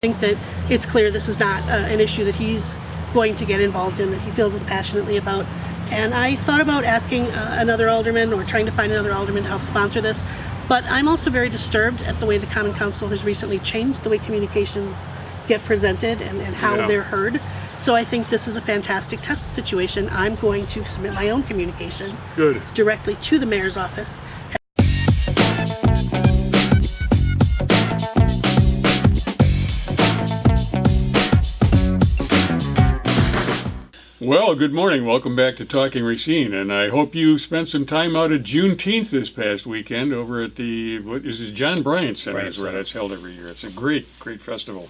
think that it's clear this is not an issue that he's going to get involved in, that he feels as passionately about. And I thought about asking another alderman or trying to find another alderman to help sponsor this, but I'm also very disturbed at the way the Common Council has recently changed the way communications get presented and how they're heard. So I think this is a fantastic test situation. I'm going to submit my own communication directly to the mayor's office. Well, good morning. Welcome back to Talking Racine, and I hope you spent some time out at Juneteenth this past weekend over at the John Bryant Center, is where that's held every year. It's a great festival.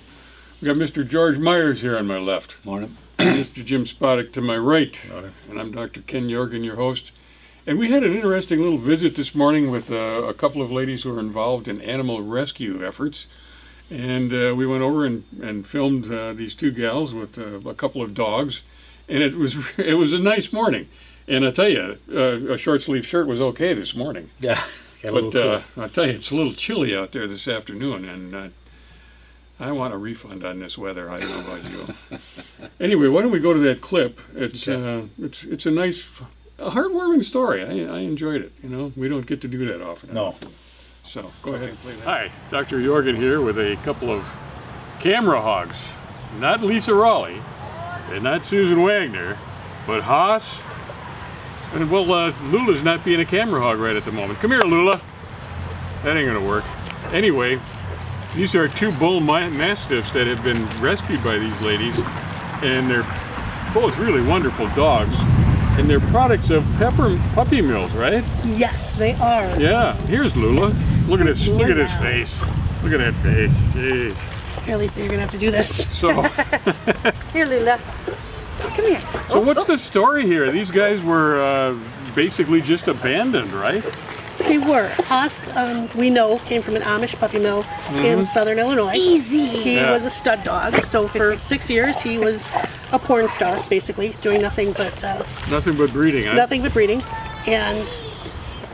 We got Mr. George Myers here on my left. Morning. Mr. Jim Spodek to my right. Morning. And I'm Dr. Ken Jorgen, your host. And we had an interesting little visit this morning with a couple of ladies who are involved in animal rescue efforts. And we went over and filmed these two gals with a couple of dogs. And it was a nice morning, and I tell you, a short sleeve shirt was okay this morning. Yeah, but I tell you, it's a little chilly out there this afternoon, and I want a refund on this weather. I don't know about you. Anyway, why don't we go to that clip? It's a nice, a heartwarming story. I enjoyed it. You know, we don't get to do that often. No. So go ahead. Hi, Dr. Jorgen here with a couple of camera hogs, not Lisa Raleigh. And not Susan Wagner, but Haas. And well, Lula's not being a camera hog right at the moment. Come here, Lula. That ain't gonna work. Anyway, these are two bull mastiffs that have been rescued by these ladies, and they're both really wonderful dogs. And they're products of Puppy Mills, right? Yes, they are. Yeah. Here's Lula. Look at his face. Look at that face. Jeez. Here, Lisa, you're gonna have to do this. So. Here, Lula. Come here. So what's the story here? These guys were basically just abandoned, right? They were. Haas, we know, came from an Amish puppy mill in southern Illinois. Easy. He was a stud dog. So for 6 years, he was a porn star, basically, doing nothing but... nothing but breeding, huh? Nothing but breeding. And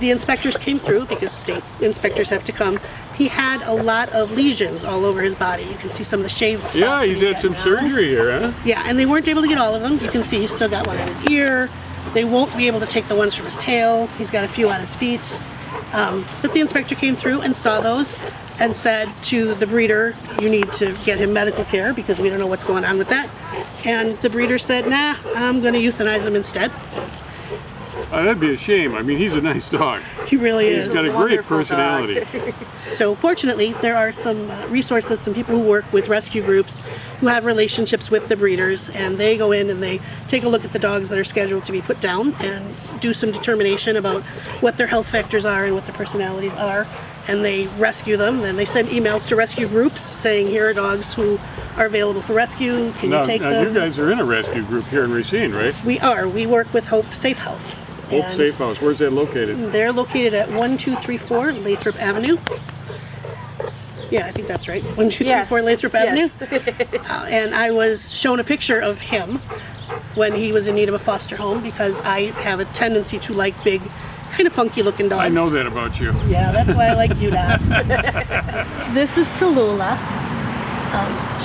the inspectors came through, because state inspectors have to come. He had a lot of lesions all over his body. You can see some of the shaved spots. Yeah, he's had some surgery here, huh? Yeah, and they weren't able to get all of them. You can see he's still got one in his ear. They won't be able to take the ones from his tail. He's got a few on his feet. But the inspector came through and saw those and said to the breeder, you need to get him medical care because we don't know what's going on with that. And the breeder said, nah, I'm going to euthanize him instead. That'd be a shame. I mean, he's a nice dog. He really is. He's got a great personality. So fortunately, there are some resources, some people who work with rescue groups who have relationships with the breeders, and they go in and they take a look at the dogs that are scheduled to be put down and do some determination about what their health factors are and what their personalities are, and they rescue them. Then they send emails to rescue groups saying, here are dogs who are available for rescue. Can you take them? Now, you guys are in a rescue group here in Racine, right? We are. We work with Hope Safe House. Hope Safe House. Where's that located? They're located at 1234 Lathrop Avenue. Yeah, I think that's right. 1234 Lathrop Avenue. And I was shown a picture of him when he was in need of a foster home because I have a tendency to like big, kind of funky looking dogs. I know that about you. Yeah, that's why I like you, Dad. This is Tallulah.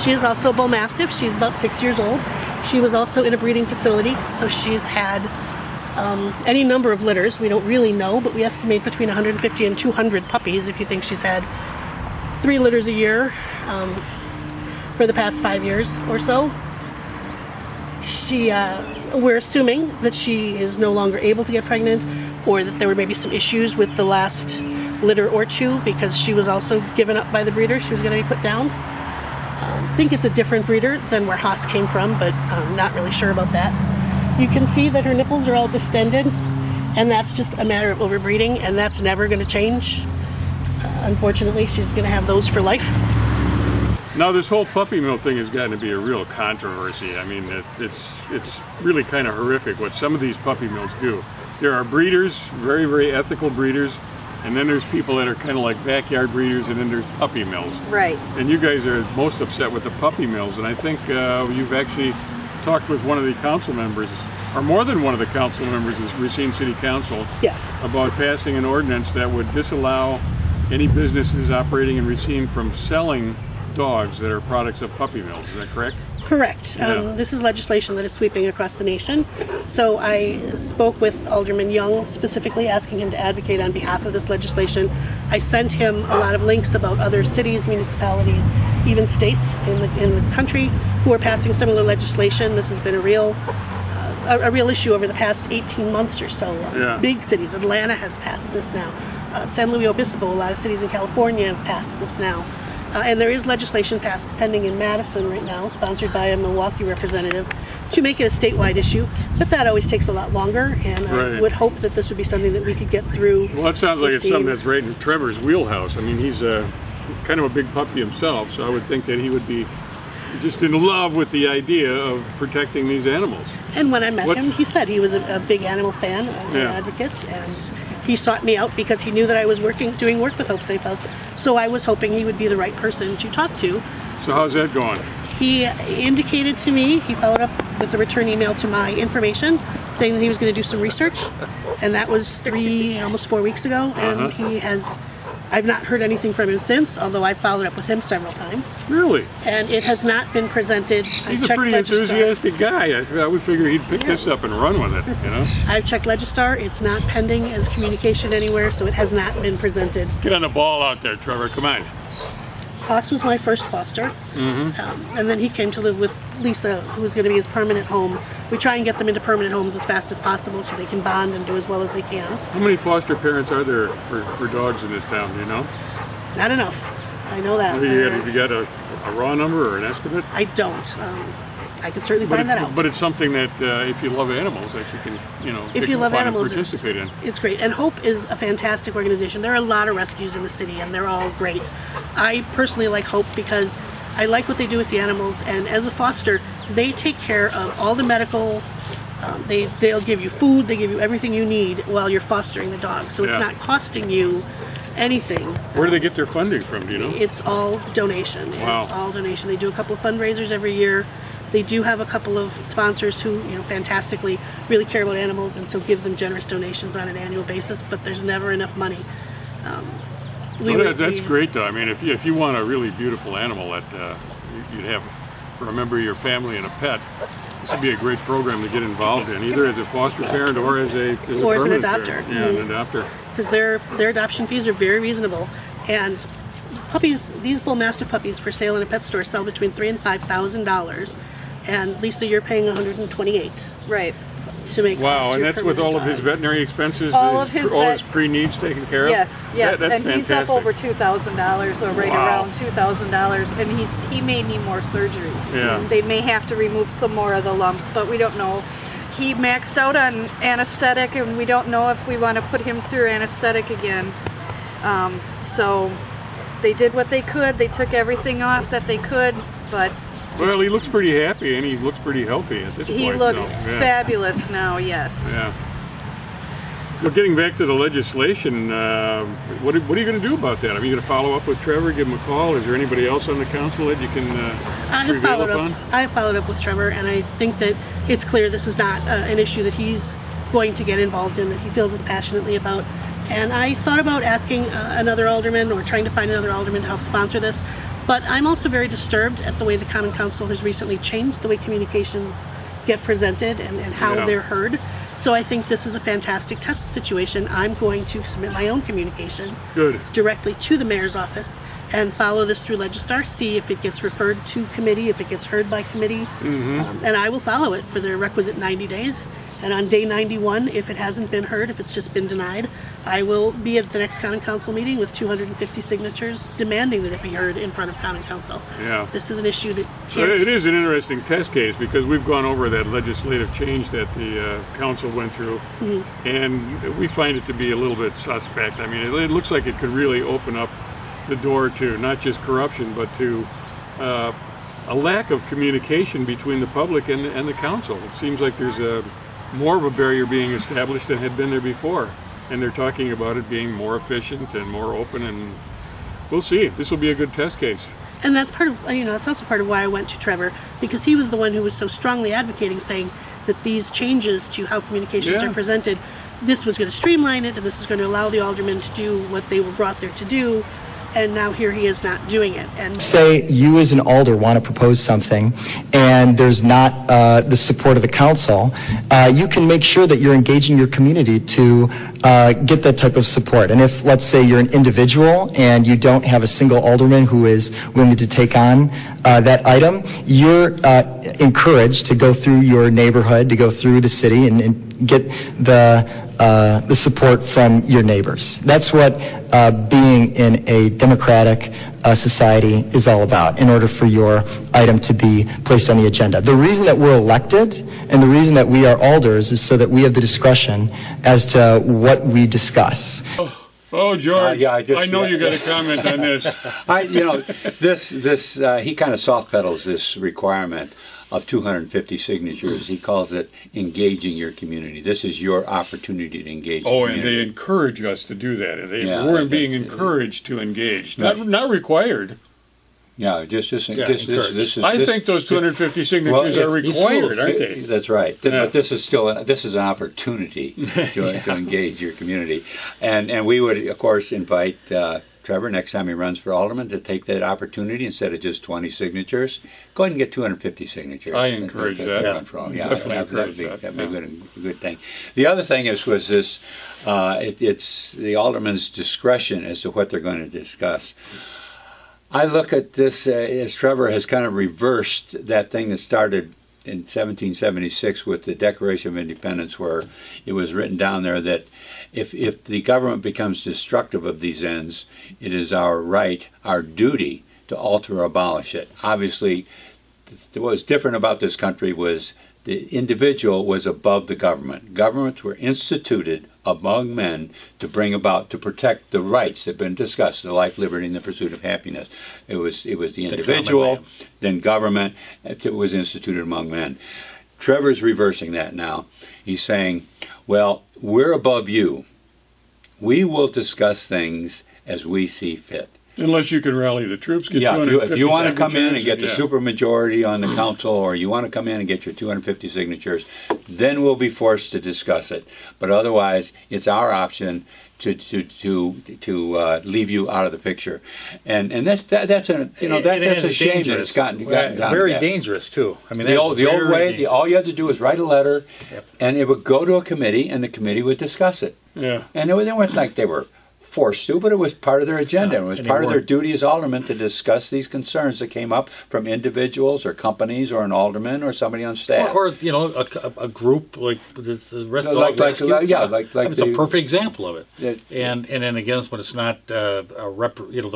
She is also a bull mastiff. She's about 6 years old. She was also in a breeding facility, so she's had any number of litters. We don't really know, but we estimate between 150 and 200 puppies if you think she's had 3 litters a year for the past 5 years or so. We're assuming that she is no longer able to get pregnant, or that there were maybe some issues with the last litter or two because she was also given up by the breeder. She was going to be put down. I think it's a different breeder than where Haas came from, but I'm not really sure about that. You can see that her nipples are all distended, and that's just a matter of overbreeding, and that's never going to change. Unfortunately, she's going to have those for life. Now, this whole puppy mill thing has gotten to be a real controversy. I mean, it's really kind of horrific what some of these puppy mills do. There are breeders, very, very ethical breeders, and then there's people that are kind of like backyard breeders, and then there's puppy mills. Right. And you guys are most upset with the puppy mills, and I think you've actually talked with one of the council members, or more than one of the council members of Racine City Council, yes, about passing an ordinance that would disallow any businesses operating in Racine from selling dogs that are products of puppy mills. Is that correct? Correct. Yeah. This is legislation that is sweeping across the nation. So I spoke with Alderman Young specifically, asking him to advocate on behalf of this legislation. I sent him a lot of links about other cities, municipalities, even states in the country who are passing similar legislation. This has been a real issue over the past 18 months or so. Yeah. Big cities. Atlanta has passed this now. San Luis Obispo, a lot of cities in California have passed this now. And there is legislation pending in Madison right now, sponsored by a Milwaukee representative, to make it a statewide issue. But that always takes a lot longer, and I would hope that this would be something that we could get through. Well, it sounds like it's Racine. something that's right in Trevor's wheelhouse. I mean, he's kind of a big puppy himself, so I would think that he would be just in love with the idea of protecting these animals. And when I met him, he said he was a big animal fan, an advocate, and he sought me out because he knew that I was doing work with Hope Safe House. So I was hoping he would be the right person to talk to. So how's that going? He indicated to me, he followed up with a return email to my information saying that he was going to do some research, and that was almost 4 weeks ago, and I've not heard anything from him since, although I followed up with him several times. Really? And it has not been presented. He's a pretty enthusiastic guy. I would figure he'd pick this up and run with it, you know? I've checked Legistar. It's not pending as communication anywhere, so it has not been presented. Get on the ball out there, Trevor. Come on. Haas was my first foster, and then he came to live with Lisa, who was going to be his permanent home. We try and get them into permanent homes as fast as possible so they can bond and do as well as they can. How many foster parents are there for dogs in this town, do you know? Not enough. I know that. Have you got a raw number or an estimate? I don't. I can certainly find that out. But it's something that if you love animals, that you can, if you love animals, participate in. It's great. And Hope is a fantastic organization. There are a lot of rescues in the city, and they're all great. I personally like Hope because I like what they do with the animals, and as a foster, they take care of all the medical. They'll give you food. They give you everything you need while you're fostering the dog. So it's not costing you anything. Where do they get their funding from? Do you know? It's all donation. Wow. It's all donation. They do a couple of fundraisers every year. They do have a couple of sponsors who, fantastically really care about animals and so give them generous donations on an annual basis, but there's never enough money. That's great, though. I mean, if you want a really beautiful animal that you'd have for a member of your family and a pet, this would be a great program to get involved in, either as a foster parent or as an adopter. Parent. Yeah, an adopter. Because their adoption fees are very reasonable, and puppies, these Bull Mastiff puppies for sale in a pet store sell between $3,000 and $5,000. And Lisa, you're paying $128. Right. To make wow, and that's with all of his veterinary expenses, all his pre-needs taken care of. Yes, that's and fantastic. he's up over $2,000, or right around $2,000, and he may need more surgery. Yeah. They may have to remove some more of the lumps, but we don't know. He maxed out on anesthetic, and we don't know if we want to put him through anesthetic again. So they did what they could. They took everything off that they could, but. Well, he looks pretty happy, and he looks pretty healthy at this point. He looks fabulous now, yes. Yeah. Well, getting back to the legislation, what are you going to do about that? Are you going to follow up with Trevor, give him a call? Is there anybody else on the council that you can prevail upon? I have followed up with Trevor, and I think that it's clear this is not an issue that he's going to get involved in, that he feels as passionately about. And I thought about asking another alderman or trying to find another alderman to help sponsor this. But I'm also very disturbed at the way the Common Council has recently changed the way communications get presented and how they're heard. So I think this is a fantastic test situation. I'm going to submit my own communication directly to the mayor's office and follow this through Legistar, see if it gets referred to committee, if it gets heard by committee. And I will follow it for the requisite 90 days. And on day 91, if it hasn't been heard, if it's just been denied, I will be at the next Common Council meeting with 250 signatures demanding that it be heard in front of Common Council. Yeah. This is an issue that it is an interesting test case because we've gone over that legislative change that the council went through, and we find it to be a little bit suspect. I mean, it looks like it could really open up the door to not just corruption, but to a lack of communication between the public and the council. It seems like there's more of a barrier being established than had been there before, and they're talking about it being more efficient and more open, and we'll see. This will be a good test case. And that's part of, that's also part of why I went to Trevor, because he was the one who was so strongly advocating, saying that these changes to how communications are presented, this was going to streamline it, and this is going to allow the aldermen to do what they were brought there to do. and now here he is not doing it. And Say you as an alder want to propose something and there's not the support of the council, you can make sure that you're engaging your community to get that type of support. And if, let's say, you're an individual and you don't have a single alderman who is willing to take on that item, you're encouraged to go through your neighborhood, to go through the city and get the support from your neighbors. That's what being in a democratic society is all about, in order for your item to be placed on the agenda. The reason that we're elected and the reason that we are alders is so that we have the discretion as to what we discuss. Oh, George, yeah, I know you got a comment on this. He kind of soft pedals this requirement of 250 signatures. He calls it engaging your community. This is your opportunity to engage. Oh, the and community. they encourage us to do that. Yeah, We're being encouraged to engage, not required. Yeah, this I think those 250 signatures are required, aren't they? That's right. Yeah. But this is an opportunity to engage your community, and we would of course invite Trevor next time he runs for alderman to take that opportunity instead of just 20 signatures. Go ahead and get 250 signatures. I encourage that. Definitely encourage that. That'd be a good thing. The other thing was this. It's the alderman's discretion as to what they're going to discuss. I look at this as Trevor has kind of reversed that thing that started in 1776 with the Declaration of Independence, where it was written down there that if the government becomes destructive of these ends, it is our right, our duty, to alter or abolish it. Obviously, what was different about this country was the individual was above the government. Governments were instituted among men to protect the rights that have been discussed, the life, liberty, and the pursuit of happiness. It was the individual, then government. It was instituted among men. Trevor's reversing that now. He's saying, well, we're above you. We will discuss things as we see fit. Unless you can rally the troops, get 250 if you want to come in and signatures, get the supermajority on the council, or you want to come in and get your 250 signatures, then we'll be forced to discuss it. But otherwise, it's our option to leave you out of the picture, and that's a shame that it's gotten very dangerous too. I mean, the old way, all you had to do was write a letter, and it would go to a committee, and the committee would discuss it. Yeah, and they weren't like they were forced to, but it was part of their agenda. It was part of their duty as aldermen to discuss these concerns that came up from individuals or companies or an alderman or somebody on staff. Or a group like the rest of the it's a perfect example of it. And then again, when it's not the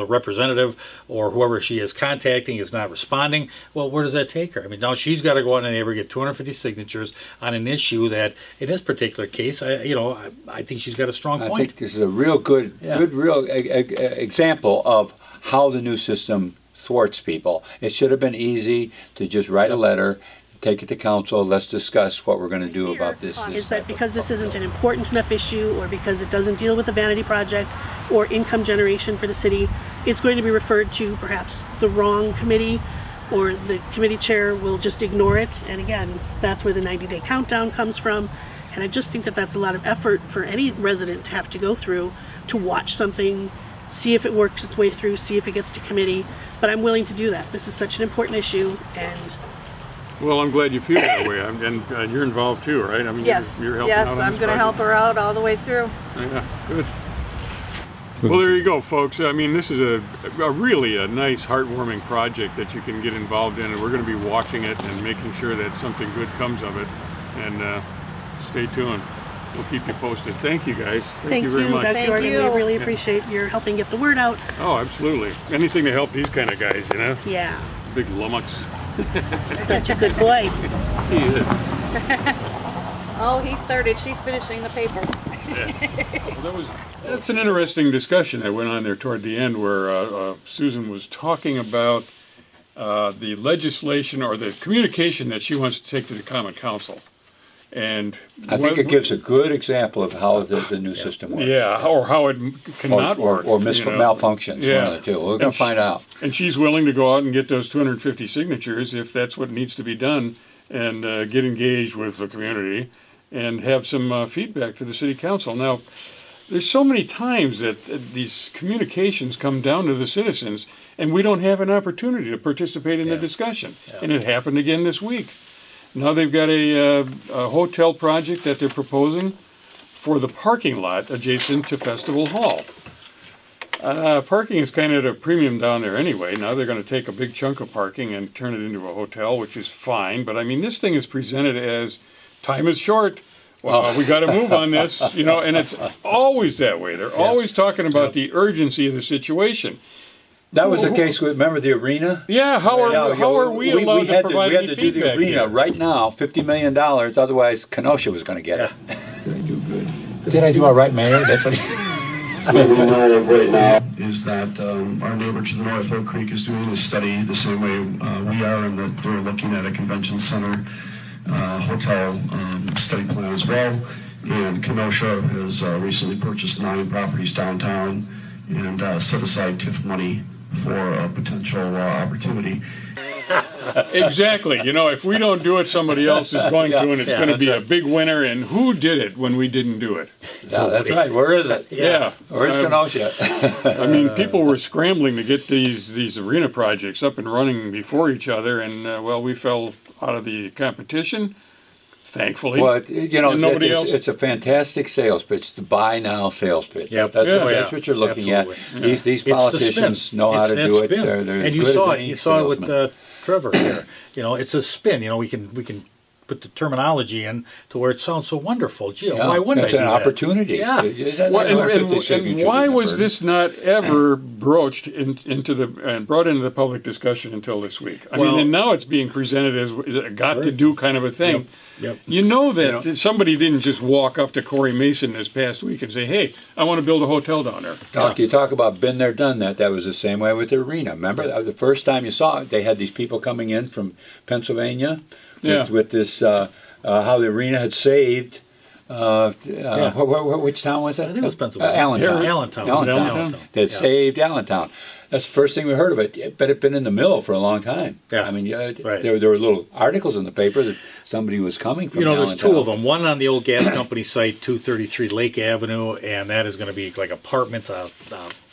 representative or whoever she is contacting is not responding, well, where does that take her? I mean, now she's got to go out and able to get 250 signatures on an issue that, in this particular case, I think she's got a strong point. I think this is a real good example of how the new system thwarts people. It should have been easy to just write a letter, take it to council, let's discuss what we're going to do about this. Is that because this isn't an important enough issue, or because it doesn't deal with a vanity project or income generation for the city, it's going to be referred to perhaps the wrong committee, or the committee chair will just ignore it? And again, that's where the 90-day countdown comes from. And I just think that that's a lot of effort for any resident to have to go through, to watch something, see if it works its way through, see if it gets to committee. But I'm willing to do that. This is such an important issue, and well, I'm glad you feel that way, and you're involved too, right? I mean, yes, you're helping out on I'm going to help her out all the way through. Yeah, good. Well, there you go, folks. I mean, this is a really a nice, heartwarming project that you can get involved in, and we're going to be watching it and making sure that something good comes of it. And stay tuned. We'll keep you posted. Thank you, guys. Thank you very much. Dr. Thank Jordan. you. We really appreciate your helping get the word out. Oh, absolutely. Anything to help these kind of guys, you know? Yeah. Big lummox. Such a good boy. He is. Oh, he started. She's finishing the paper. Yeah. Well, that's an interesting discussion that went on there toward the end, where Susan was talking about the legislation or the communication that she wants to take to the Common Council. And I think it gives a good example of how the new system works. Yeah, or how it cannot work. Or malfunctions, yeah. One of the two. We're going to find out. And she's willing to go out and get those 250 signatures if that's what needs to be done, and get engaged with the community and have some feedback to the City Council. Now, there's so many times that these communications come down to the citizens, and we don't have an opportunity to participate in the discussion. And it happened again this week. Now they've got a hotel project that they're proposing for the parking lot adjacent to Festival Hall. Parking is kind of at a premium down there anyway. Now they're going to take a big chunk of parking and turn it into a hotel, which is fine. But I mean, this thing is presented as time is short. Well, we got to move on this, and it's always that way. They're always talking about the urgency of the situation. That was the case with, remember the arena? Yeah, how are we allowed to provide any feedback? We had to do the arena here? Right now, $50 million, otherwise Kenosha was going to get it. Did I do all right, Mayor? That's what What we know of right now is that our neighbor to the north, Oak Creek, is doing this study the same way we are, and that they're looking at a convention center hotel study plan as well. And Kenosha has recently purchased 9 properties downtown and set aside TIF money for a potential opportunity. Exactly. If we don't do it, somebody else is going to, and it's going to be a big winner. And who did it when we didn't do it? Yeah, that's right. Where is it? Yeah. Where's Kenosha? I mean, people were scrambling to get these arena projects up and running before each other, and we fell out of the competition. Thankfully, well, nobody else. It's a fantastic sales pitch, the buy now sales pitch. Yep. That's what you're looking at. These politicians know how to do it. And you saw it with Trevor here. It's a spin. We can put the terminology in to where it sounds so wonderful. Gee, why wouldn't it's I do an that? opportunity. Yeah. And why was this not ever broached into brought into the public discussion until this week? I mean, and now it's being presented as a got-to-do kind of a thing. Yep. That somebody didn't just walk up to Corey Mason this past week and say, "Hey, I want to build a hotel down there." You talk about been there, done that. That was the same way with the arena. Remember the first time you saw it, they had these people coming in from Pennsylvania with this how the arena had saved. Which town was that? I think it was Pennsylvania. Allentown. They saved Allentown. That's the first thing we heard of it. But it'd been in the mill for a long time. Yeah. I mean, there were little articles in the paper that somebody was coming from there's Allentown. 2 of them. One on the old gas company site, 233 Lake Avenue, and that is going to be like apartments, a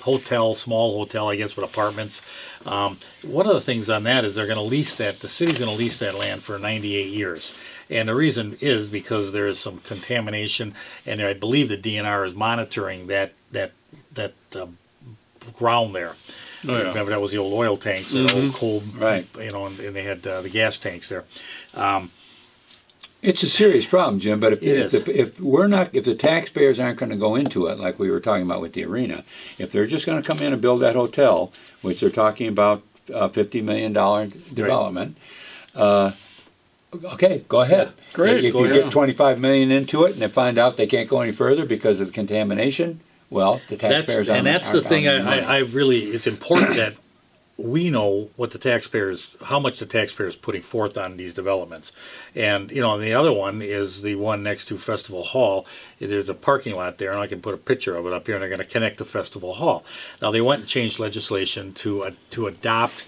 hotel, small hotel, I guess, with apartments. One of the things on that is they're going to lease that. The city's going to lease that land for 98 years. And the reason is because there is some contamination, and I believe the DNR is monitoring that ground there. Oh, yeah. Remember, that was the old oil tanks, the old cold, right? And they had the gas tanks there. It's a serious problem, Jim. But if the taxpayers aren't going to go into it, like we were talking about with the arena, if they're just going to come in and build that hotel, which they're talking about $50 million development. Okay, go ahead. Great. If you get $25 million into it and they find out they can't go any further because of the contamination, well, the taxpayers aren't. And that's the thing. I really, it's important that we know what how much the taxpayers putting forth on these developments. And and the other one is the one next to Festival Hall. There's a parking lot there, and I can put a picture of it up here. And they're going to connect to Festival Hall. Now they went and changed legislation to adopt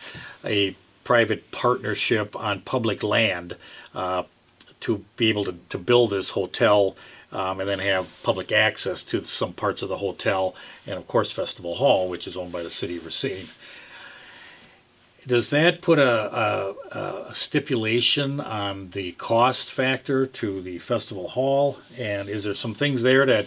a private partnership on public land to be able to build this hotel and then have public access to some parts of the hotel and, of course, Festival Hall, which is owned by the city of Racine. Does that put a stipulation on the cost factor to the Festival Hall? And is there some things there that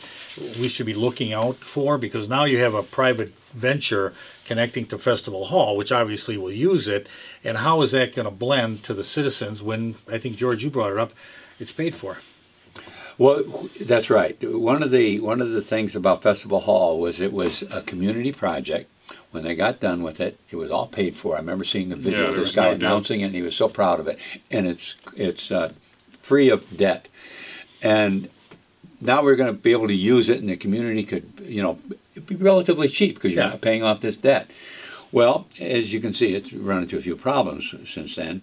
we should be looking out for? Because now you have a private venture connecting to Festival Hall, which obviously will use it. And how is that going to blend to the citizens when, I think, George, you brought it up, it's paid for? Well, that's right. One of the things about Festival Hall was it was a community project. When they got done with it, it was all paid for. I remember seeing the video of this guy announcing it, and he was so proud of it. And it's free of debt. And now we're going to be able to use it, and the community could, it'd be relatively cheap because you're not paying off this debt. Well, as you can see, it's run into a few problems since then.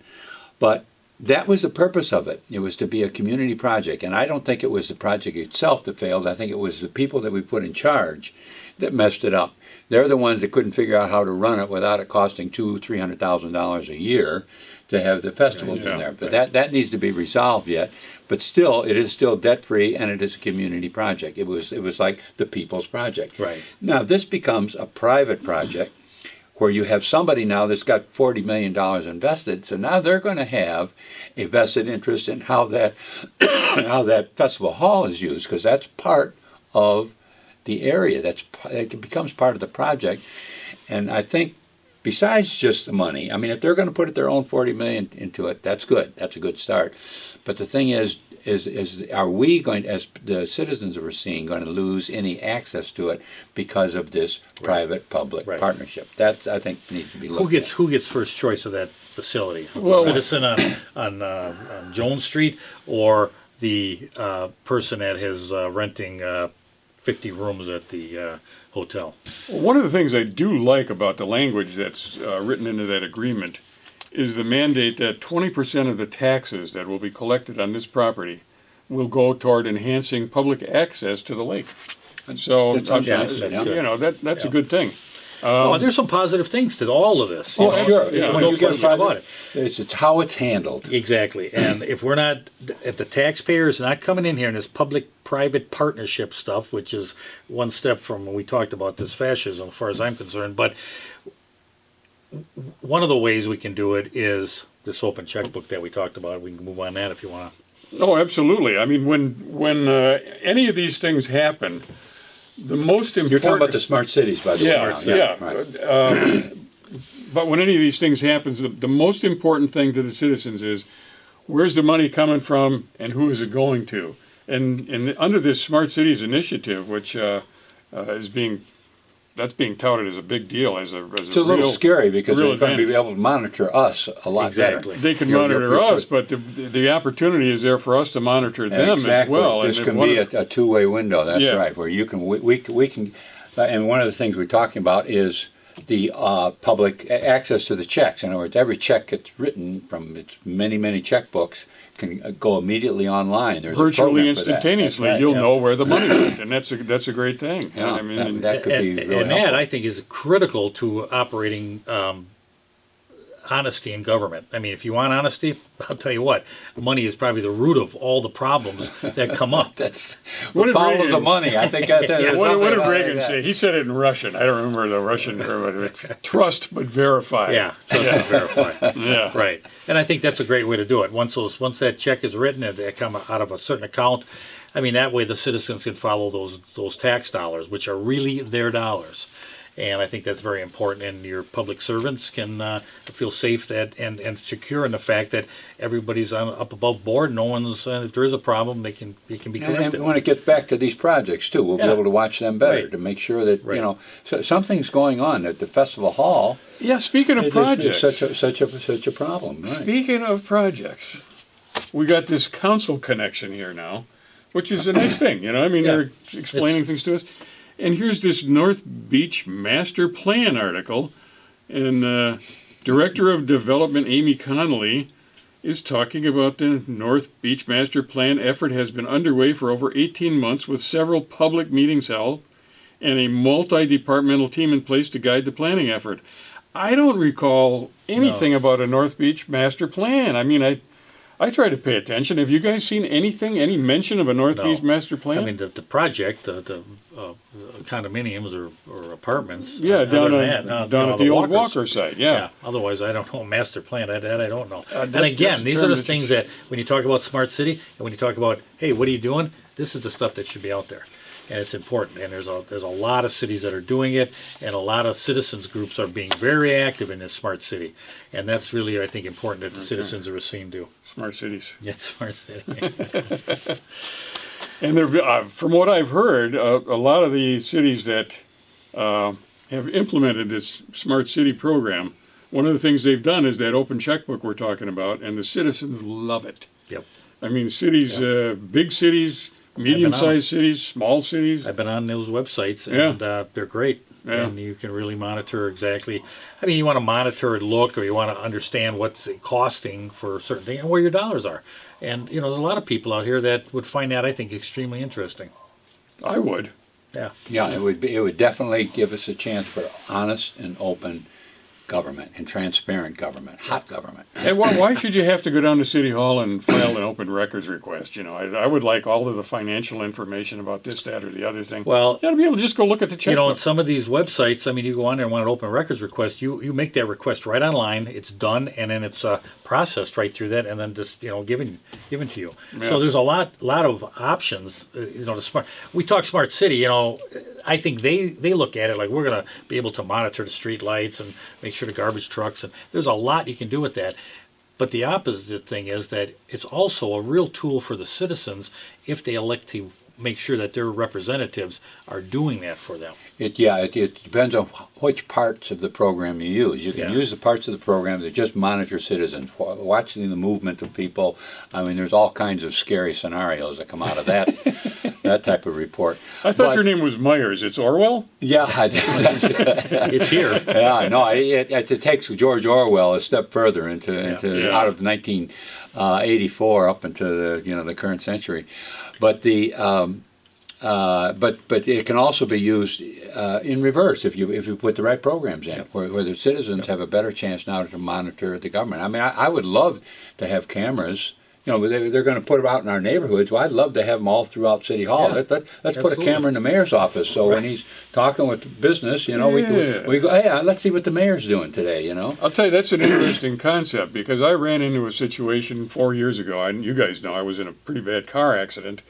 But that was the purpose of it. It was to be a community project. And I don't think it was the project itself that failed. I think it was the people that we put in charge that messed it up. They're the ones that couldn't figure out how to run it without it costing $200,000 to $300,000 a year to have the festivals Yeah, in there. But right. that needs to be resolved yet. But still, it is still debt-free, and it is a community project. It was like the people's project. Right. Now, this becomes a private project where you have somebody now that's got $40 million invested. So now they're going to have a vested interest in how that how that festival hall is used, because that's part of the area. It becomes part of the project. And I think besides just the money, I mean, if they're going to put their own $40 million into it, that's good. That's a good start. But the thing is are we going, as the citizens of Racine, going to lose any access to it because of this private-public partnership? That, I think, needs to be looked at. Who gets first choice of that facility? Well, the citizen on Jones Street, or the person that is renting 50 rooms at the hotel? One of the things I do like about the language that's written into that agreement is the mandate that 20% of the taxes that will be collected on this property will go toward enhancing public access to the lake. And so, That's that's a good thing. There's some positive things to all of this. Oh, sure. Yeah, When no you get a question about project, it's how it's handled. Exactly. And if the taxpayer is not coming in here in this public-private partnership stuff, which is one step from when we talked about this fascism, as far as I'm concerned, but one of the ways we can do it is this open checkbook that we talked about. We can move on that if you want to. Oh, absolutely. I mean, when any of these things happen, the most important... You're talking about the smart cities, by the way. Yeah. Right. But when any of these things happens, the most important thing to the citizens is where's the money coming from and who is it going to? And under this Smart Cities initiative, which is being touted as a big deal, as a It's a little scary because they're going to be advantage. able to monitor us a lot Exactly. better. They can monitor us, but the opportunity is there for us to monitor them Exactly. as well. This And can one be of- a two-way window. That's Yeah. right. Where you can, we can, and one of the things we're talking about is the public access to the checks. In other words, every check gets written from its many checkbooks can go immediately online. There's a virtually program for that. instantaneously, That's right. you'll know where the money went, and that's a great thing. Yeah, I mean, that could be really and that, helpful. I think, is critical to operating honesty in government. I mean, if you want honesty, I'll tell you what, money is probably the root of all the problems that come up. That's What did follow Reagan- the money. I think that's what did Reagan say? He said it in Russian. I don't remember the Russian term. It's trust but verify. Yeah, trust and verify. Yeah. Right. And I think that's a great way to do it. Once that check is written and they come out of a certain account, I mean, that way the citizens can follow those tax dollars, which are really their dollars. And I think that's very important. And your public servants can feel safe and secure in the fact that everybody's up above board. No one's if there is a problem, they can be corrected. And when it gets back to these projects too, we'll be able to watch them better Right. to make sure that Right. something's going on at the festival hall. Yeah. Speaking of It is projects, such a problem. Right. speaking of projects, we got this council connection here now, which is a nice thing. I mean, they're explaining things to us. And here's this North Beach Master Plan article, and Director of Development Amy Connolly is talking about the North Beach Master Plan effort has been underway for over 18 months with several public meetings held and a multi-departmental team in place to guide the planning effort. I don't recall anything about a North Beach Master Plan. I mean, I try to pay attention. Have you guys seen any mention of a North No. Beach Master Plan? I mean, the project, the condominiums or apartments. Yeah, other down than that, at the old Walkers. Walker site. Yeah. Yeah. Otherwise, I don't know. Master plan, that I don't know. And that's again, a these term are the that things that when you talk about smart city and when you talk about, hey, what are you doing? This is the stuff that should be out there, and it's important. And there's a lot of cities that are doing it, and a lot of citizens groups are being very active in this smart city, and that's really, I think, important that the citizens of Racine do. Smart cities. It's smart city. And there, from what I've heard, a lot of the cities that have implemented this smart city program, one of the things they've done is that open checkbook we're talking about, and the citizens love it. Yep. I mean, cities, big cities, medium-sized cities, small cities. I've been on those websites, and they're great. Yeah. And you can really monitor exactly. I mean, you want to monitor and look, or you want to understand what's it costing for certain things and where your dollars are. And there's a lot of people out here that would find that, I think, extremely interesting. I would. Yeah. Yeah, it would definitely give us a chance for honest and open government and transparent government, hot government. Hey, why should you have to go down to City Hall and file an open records request? You know, I would like all of the financial information about this, that, or the other thing. Well, you ought to be able to just go look at the checkbook. You know, on some of these websites, I mean, you go on there and want an open records request, you make that request right online, it's done, and then it's processed right through that, and then just, you know, given to you. Yeah. So there's a lot of options, you know, we talk smart city, you know, I think they look at it like we're going to be able to monitor the street lights and make sure the garbage trucks, and there's a lot you can do with that. But the opposite thing is that it's also a real tool for the citizens if they elect to make sure that their representatives are doing that for them. It depends on which parts of the program you use. You can use the parts of the program that just monitor citizens, watching the movement of people. I mean, there's all kinds of scary scenarios that come out of that that type of report. I thought your name was Myers. It's Orwell? Yeah. It's here. Yeah, no, it takes George Orwell a step further into out of 1984 up into the current century. But but it can also be used in reverse if you put the right programs in, where the citizens have a better chance now to monitor the government. I mean, I would love to have cameras. You know, they're going to put them out in our neighborhoods. Well, I'd love to have them all throughout City Hall. Yeah, let's put a camera in the mayor's office, so when he's talking with business, you know, we go, hey, let's see what the mayor's doing today. You know, I'll tell you, that's an interesting concept, because I ran into a situation 4 years ago. And you guys know I was in a pretty bad car accident.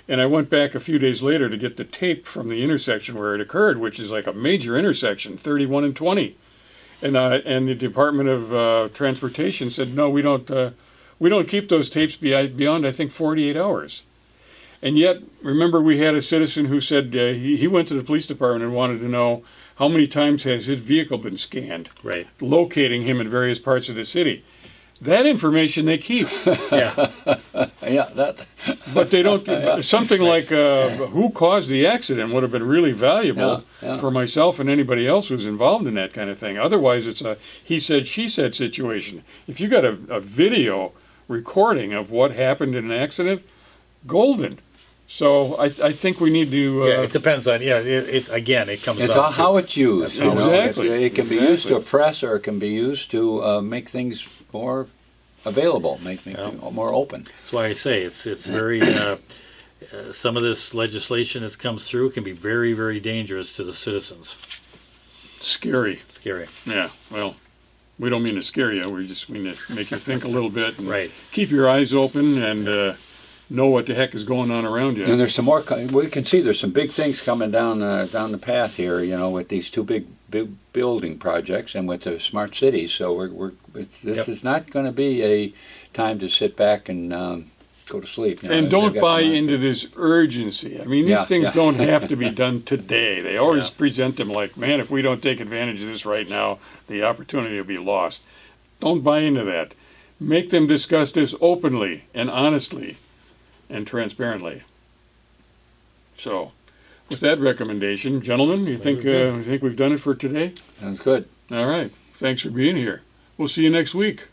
And I went back a few days later to get the tape from the intersection where it occurred, which is like a major intersection, 31 and 20. And the Department of Transportation said, no, we don't keep those tapes beyond, I think, 48 hours. And yet, remember, we had a citizen who said he went to the police department and wanted to know how many times has his vehicle been scanned, right, locating him in various parts of the city. That information they keep. Yeah. But they don't. Something like who caused the accident would have been really valuable for myself and anybody else who's involved in that kind of thing. Otherwise, it's a he said, she said situation. If you got a video recording of what happened in an accident, golden. So I think we need to. It depends on. It comes. It's all how it's used. Exactly. It can be used to oppress, or it can be used to make things more available, make more open. That's why I say it's very. Some of this legislation that comes through can be very, very dangerous to the citizens. Scary. Yeah. Well, we don't mean to scare you. We just mean to make you think a little bit. And right. Keep your eyes open and know what the heck is going on around you. And there's some more. We can see there's some big things coming down the path here. You know, with these two big building projects and with the smart cities. So this is not going to be a time to sit back and go to sleep. You know, and don't buy into this urgency. I mean, these things don't have to be done today. They always present them like, man, if we don't take advantage of this right now, the opportunity will be lost. Don't buy into that. Make them discuss this openly and honestly and transparently. So, with that recommendation, gentlemen, you think we've done it for today? Sounds good. All right. Thanks for being here. We'll see you next week.